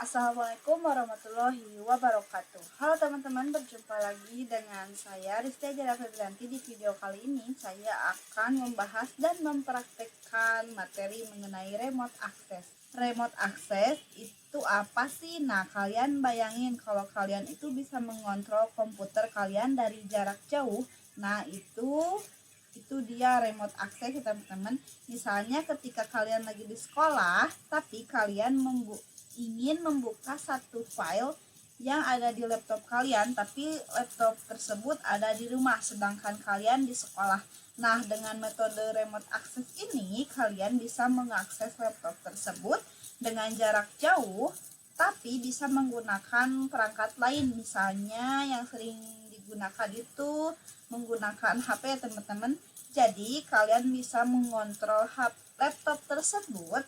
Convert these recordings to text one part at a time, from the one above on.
Assalamualaikum warahmatullahi wabarakatuh. Halo teman-teman, berjumpa lagi dengan saya Rizky Ajara Febrianti. Di video kali ini saya akan membahas dan mempraktekkan materi mengenai remote access. Remote access itu apa sih? Nah, kalian bayangin kalau kalian itu bisa mengontrol komputer kalian dari jarak jauh. Nah, itu dia remote access ya teman-teman. Misalnya ketika kalian lagi di sekolah tapi kalian ingin membuka satu file yang ada di laptop kalian, tapi laptop tersebut ada di rumah sedangkan kalian di sekolah. Nah, dengan metode remote access ini kalian bisa mengakses laptop tersebut dengan jarak jauh tapi bisa menggunakan perangkat lain. Misalnya yang sering digunakan itu menggunakan HP ya teman-teman. Jadi kalian bisa mengontrol laptop tersebut.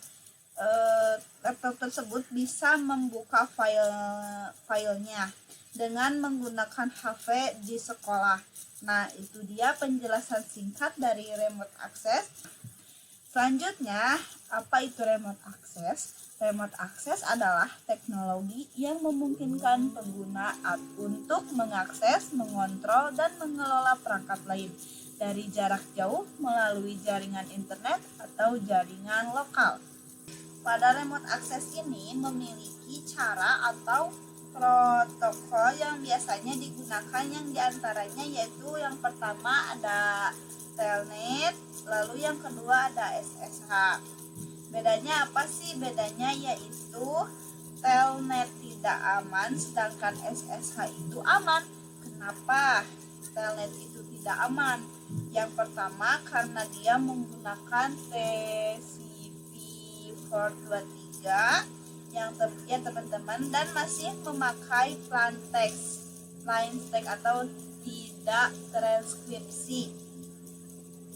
Laptop tersebut bisa membuka filenya dengan menggunakan HP di sekolah. Nah, itu dia penjelasan singkat dari remote access. Selanjutnya, apa itu remote access? Remote access adalah teknologi yang memungkinkan pengguna untuk mengakses, mengontrol, dan mengelola perangkat lain dari jarak jauh melalui jaringan internet atau jaringan lokal. Pada remote access ini memiliki cara atau protokol yang biasanya digunakan, yang diantaranya yaitu yang pertama ada telnet, lalu yang kedua ada SSH. Bedanya apa sih? Bedanya yaitu telnet tidak aman sedangkan SSH itu aman. Kenapa telnet itu tidak aman? Yang pertama karena dia menggunakan TCP/423 yang ya teman-teman, dan masih memakai plain text atau tidak transkripsi.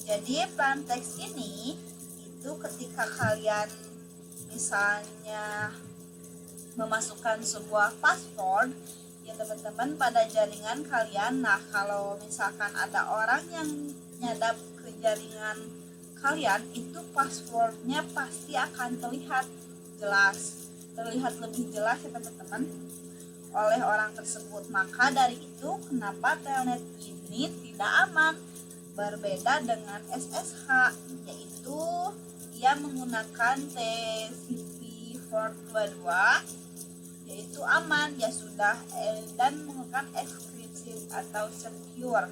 Jadi plain text ini itu ketika kalian misalnya memasukkan sebuah password ya teman-teman pada jaringan kalian. Nah, kalau misalkan ada orang yang nyadap ke jaringan kalian, itu passwordnya pasti akan terlihat lebih jelas ya teman-teman oleh orang tersebut. Maka dari itu kenapa telnet ini tidak aman, berbeda dengan SSH, yaitu ia menggunakan TCP/422 yaitu aman ya sudah, dan menggunakan enkripsi atau secure.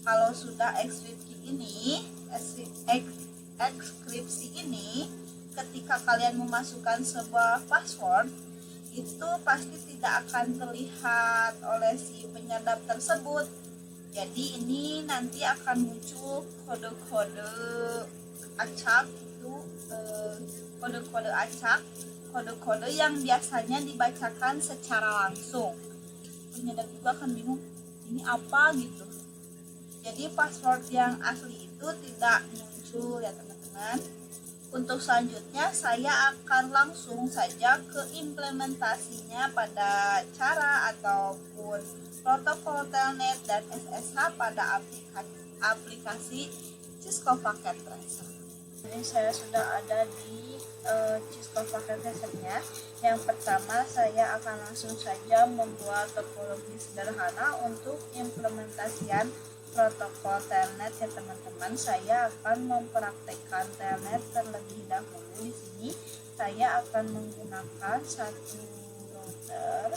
Kalau sudah enkripsi ini ketika kalian memasukkan sebuah password itu pasti tidak akan terlihat oleh si penyadap tersebut. Jadi ini nanti akan muncul kode-kode acak, itu kode-kode yang biasanya dibacakan secara langsung. Penyadap juga akan bingung ini apa gitu. Jadi password yang asli itu tidak muncul ya teman-teman. Untuk selanjutnya saya akan langsung saja ke implementasinya pada cara ataupun protokol telnet dan SSH pada aplikasi Cisco Packet Tracer. Ini saya sudah ada di Cisco Packet Tracer-nya. Yang pertama saya akan langsung saja membuat topologi sederhana untuk implementasian protokol telnet ya teman-teman. Saya akan mempraktekkan telnet terlebih dahulu. Di sini saya akan menggunakan satu router,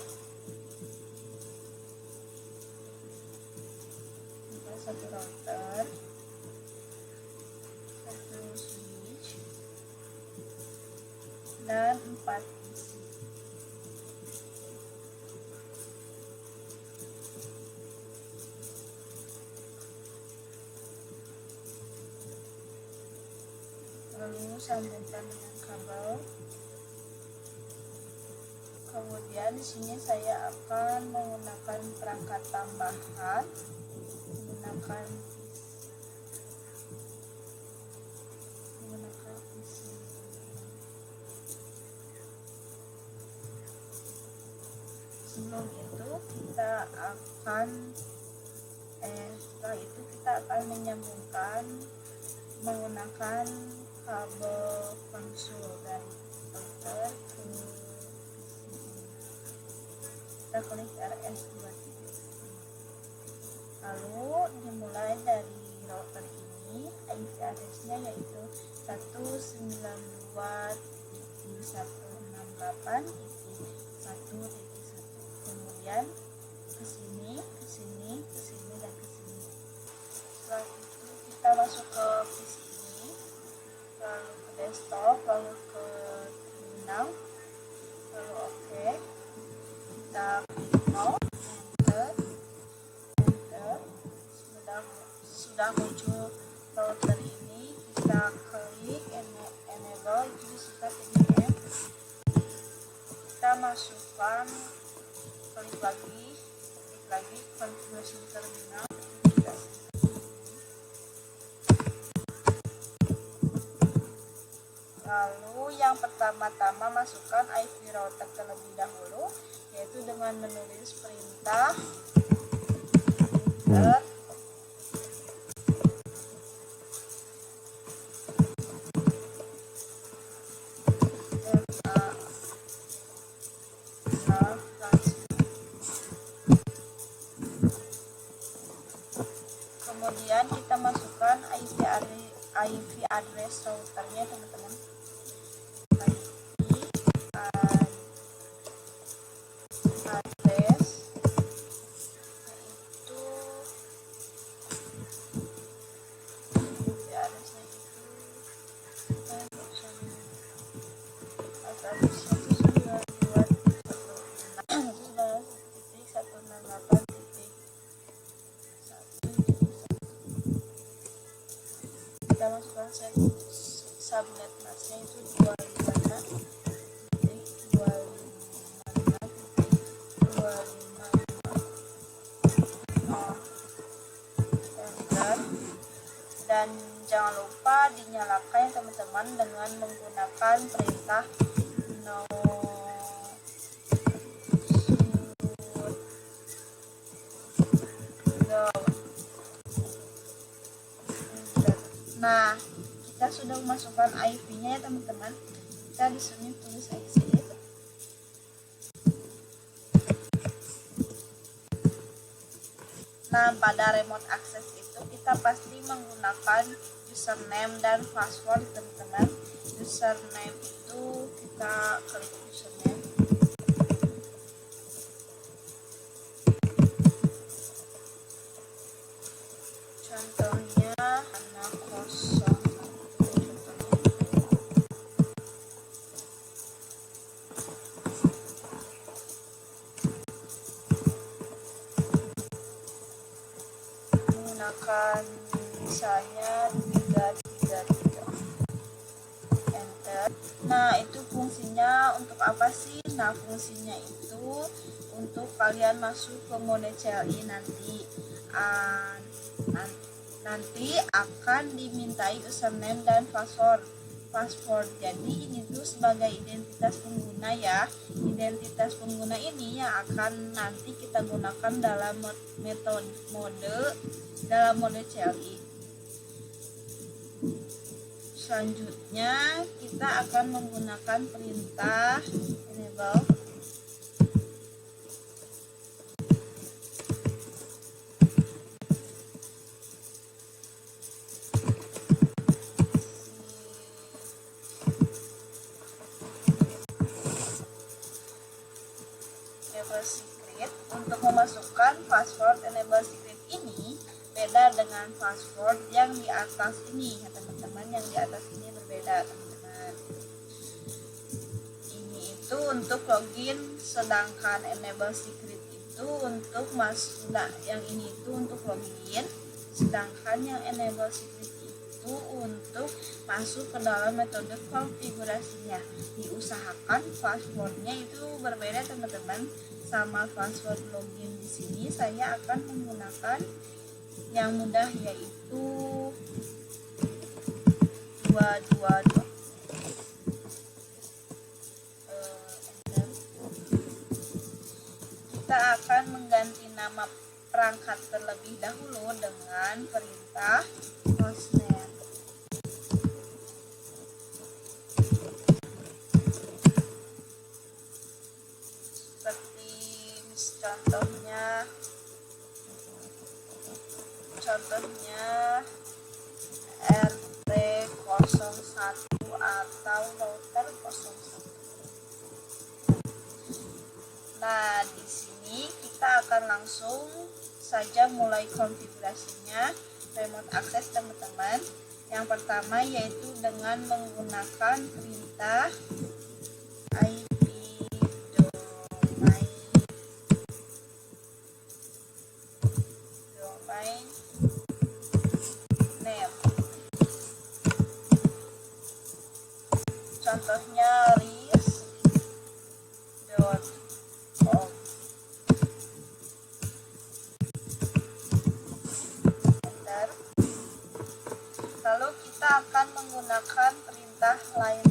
satu switch, dan 4 PC. Lalu sambungkan dengan kabel. Kemudian di sini saya akan menggunakan perangkat tambahan, menggunakan PC. Sebelum itu kita akan setelah itu kita akan menyambungkan menggunakan kabel konsul dari router ke PC. kita klik RS23. Lalu dimulai dari router ini, IP address-nya yaitu 192.168.1.1. Kemudian ke sini, dan ke sini. Setelah itu kita masuk ke PC ini, lalu ke desktop, lalu ke terminal, lalu oke. Kita klik no, enter. Sudah muncul router ini, kita klik enable, itu disikat ini. Kita masukkan, klik lagi konfigurasi terminal. Lalu yang pertama-tama masukkan IP router terlebih dahulu, yaitu dengan menulis perintah enter. Kemudian kita masukkan IP address routernya, teman-teman. Kita masukkan subnet masnya itu 255.255.255. Dan jangan lupa dinyalakan ya teman-teman dengan menggunakan perintah no. Nah, kita sudah memasukkan IP-nya ya teman-teman. Kita di sini tulis exit. Nah, pada remote access itu kita pasti menggunakan username dan password, teman-teman. Username itu kita klik username. Contohnya anak kosong. Menggunakan misalnya 333. Enter. Nah, itu fungsinya untuk apa sih? Nah, fungsinya itu untuk kalian masuk ke mode CLI nanti. Nanti akan dimintai username dan password. Jadi ini tuh sebagai identitas pengguna ya. Identitas pengguna ini yang akan nanti kita gunakan dalam mode CLI. Selanjutnya kita akan menggunakan perintah enable. Secret. Untuk memasukkan password enable secret ini beda dengan password yang di atas ini ya teman-teman. Yang di atas ini berbeda, teman-teman. Ini itu untuk login, sedangkan enable secret itu untuk masuk. Yang ini itu untuk login, sedangkan yang enable secret itu untuk masuk ke dalam metode konfigurasinya. Diusahakan passwordnya itu berbeda, teman-teman, sama password login. Di sini saya akan menggunakan yang mudah, yaitu 222. Kita akan mengganti nama perangkat terlebih dahulu dengan perintah hostname. Seperti contohnya RT01 atau router 01. Nah, di sini kita akan langsung saja mulai konfigurasinya remote access teman-teman. Yang pertama yaitu dengan menggunakan perintah IP domain name. Contohnya ris.com. Enter. Lalu kita akan menggunakan perintah lain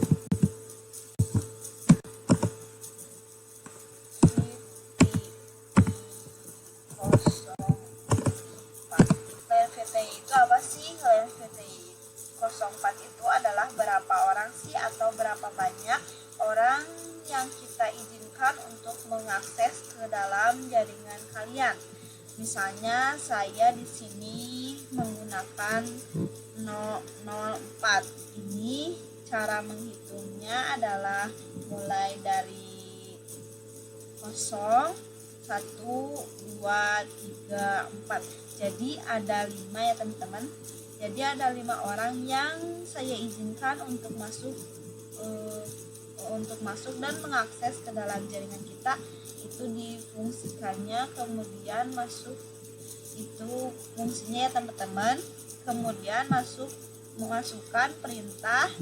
VTI itu apa sih? VTI 04 itu adalah berapa orang sih atau berapa banyak orang yang kita izinkan untuk mengakses ke dalam jaringan kalian. Misalnya saya di sini menggunakan 004. Ini cara menghitungnya adalah mulai dari 0, 1, 2, 3, 4. Jadi ada 5 ya teman-teman. Jadi ada 5 orang yang saya izinkan untuk masuk dan mengakses ke dalam jaringan kita. Itu difungsikannya, kemudian masuk, itu fungsinya ya teman-teman. Kemudian memasukkan perintah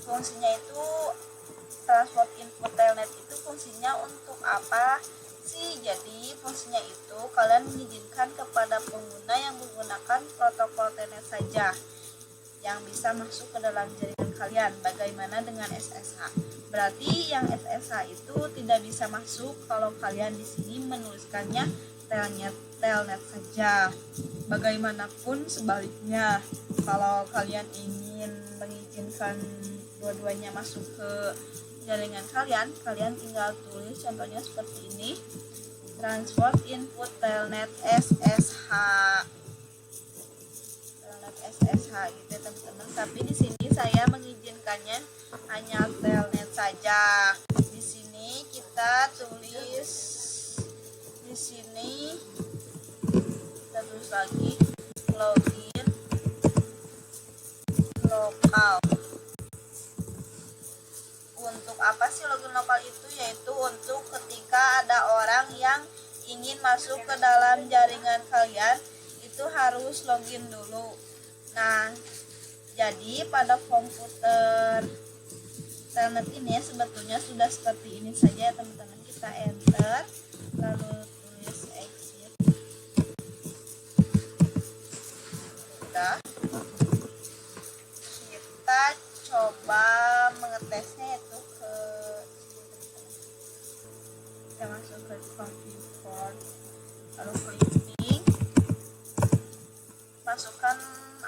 fungsinya itu transport input telnet itu fungsinya untuk apa sih? Jadi fungsinya itu kalian mengizinkan kepada pengguna yang menggunakan protokol telnet saja yang bisa masuk ke dalam jaringan kalian. Bagaimana dengan SSH? Berarti yang SSH itu tidak bisa masuk kalau kalian di sini menuliskannya telnet saja. Bagaimanapun sebaliknya, kalau kalian ingin mengizinkan dua-duanya masuk ke jaringan kalian tinggal tulis contohnya seperti ini, transport input telnet SSH gitu ya teman-teman. Tapi di sini saya mengizinkannya hanya telnet saja. Di sini kita tulis, di sini kita tulis lagi login lokal. Untuk apa sih login lokal itu? Yaitu untuk ketika ada orang yang ingin masuk ke dalam jaringan kalian, itu harus login dulu. Nah, jadi pada komputer telnet ini sebetulnya sudah seperti ini saja teman-teman. Kita enter, lalu tulis exit. Udah. Kita coba mengetesnya itu kita masuk ke configure, lalu klik masukkan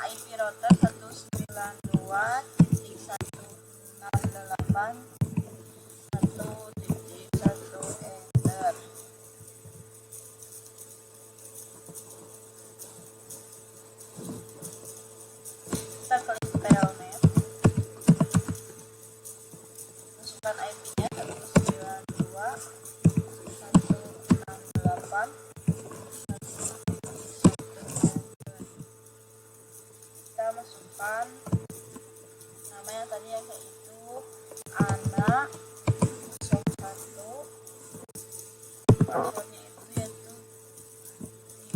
IP router 192.168.1.1 enter. Kita klik telnet, masukkan IP-nya 192.168. Kita masukkan nama yang tadi yang kayak itu, anak 01, passwordnya itu yaitu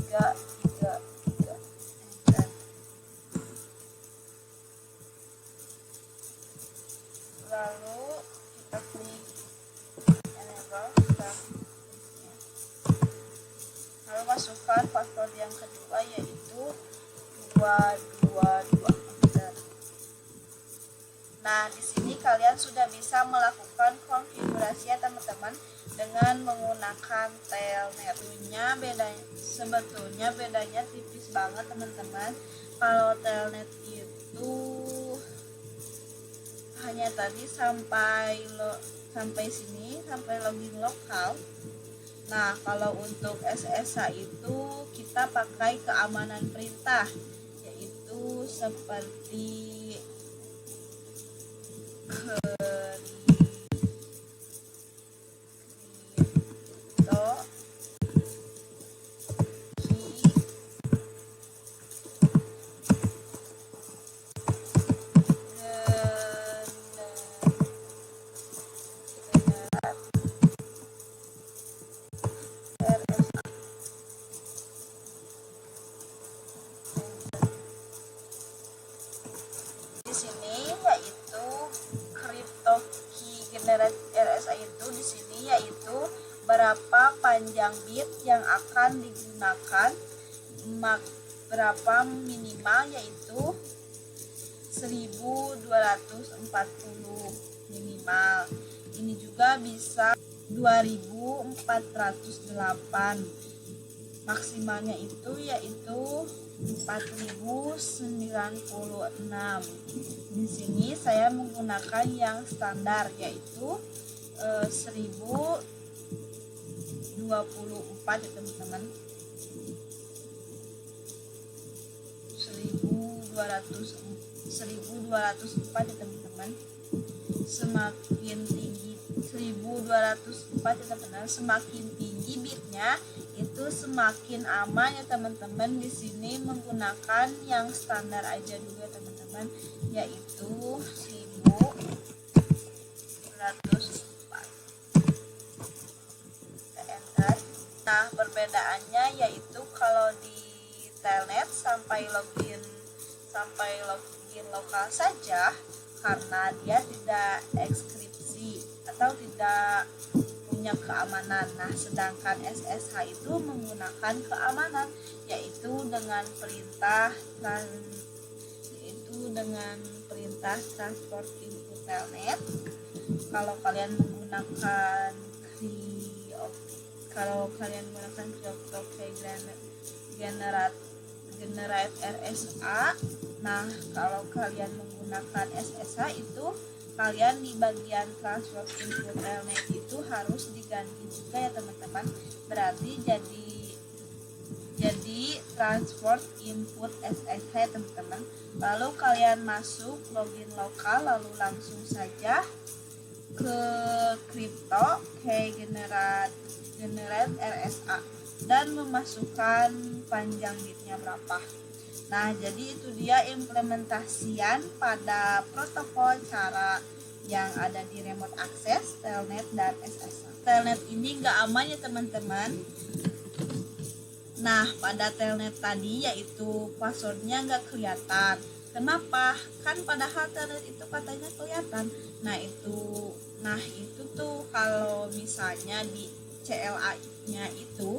333, enter. Lalu kita klik enable, lalu masukkan password yang kedua yaitu 222, enter. Nah, di sini kalian sudah bisa melakukan konfigurasi ya teman-teman dengan menggunakan telnet. Sebetulnya bedanya tipis banget teman-teman. Kalau telnet itu hanya tadi sampai sini, sampai login lokal. Nah, kalau untuk SSH itu kita pakai keamanan perintah, yaitu seperti di sini yaitu crypto key generate RSA itu di sini yaitu berapa panjang bit yang akan digunakan, berapa minimal yaitu 1240 minimal. Ini juga bisa 2408. Maksimalnya itu yaitu 4096. Di sini saya menggunakan yang standar yaitu 1024 ya teman-teman. 1204 ya teman-teman. Semakin tinggi 1204 ya teman-teman, semakin tinggi bitnya itu semakin aman ya teman-teman. Di sini menggunakan yang standar aja dulu ya teman-teman, yaitu 1204. Enter. Nah, perbedaannya yaitu kalau di telnet sampai login lokal saja, karena dia tidak ekskripsi atau tidak punya keamanan. Nah, sedangkan SSH itu menggunakan keamanan, yaitu dengan perintah transport input telnet. Kalau kalian menggunakan crypto generate RSA. Nah, kalau kalian menggunakan SSH itu kalian di bagian transport input telnet itu harus diganti juga ya teman-teman. Berarti jadi transport input SSH ya teman-teman. Lalu kalian masuk login lokal, lalu langsung saja ke crypto generate RSA dan memasukkan panjang bitnya berapa. Nah, jadi itu dia implementasian pada protokol cara yang ada di remote access, telnet, dan SSH. Telnet ini nggak aman ya teman-teman. Nah, pada telnet tadi yaitu passwordnya nggak kelihatan. Kenapa? Kan padahal telnet itu katanya kelihatan. Nah itu tuh kalau misalnya di CLA-nya itu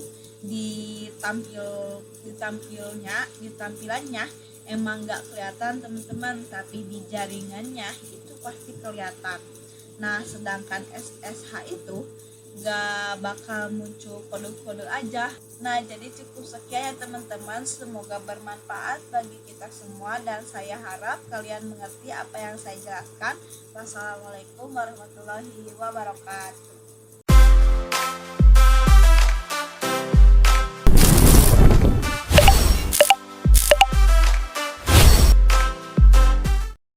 ditampilannya emang nggak kelihatan teman-teman, tapi di jaringannya itu pasti kelihatan. Nah, sedangkan SSH itu nggak bakal muncul kode-kode aja. Nah, jadi cukup sekian ya teman-teman, semoga bermanfaat bagi kita semua dan saya harap kalian mengerti apa yang saya jelaskan. Wassalamualaikum warahmatullahi wabarakatuh.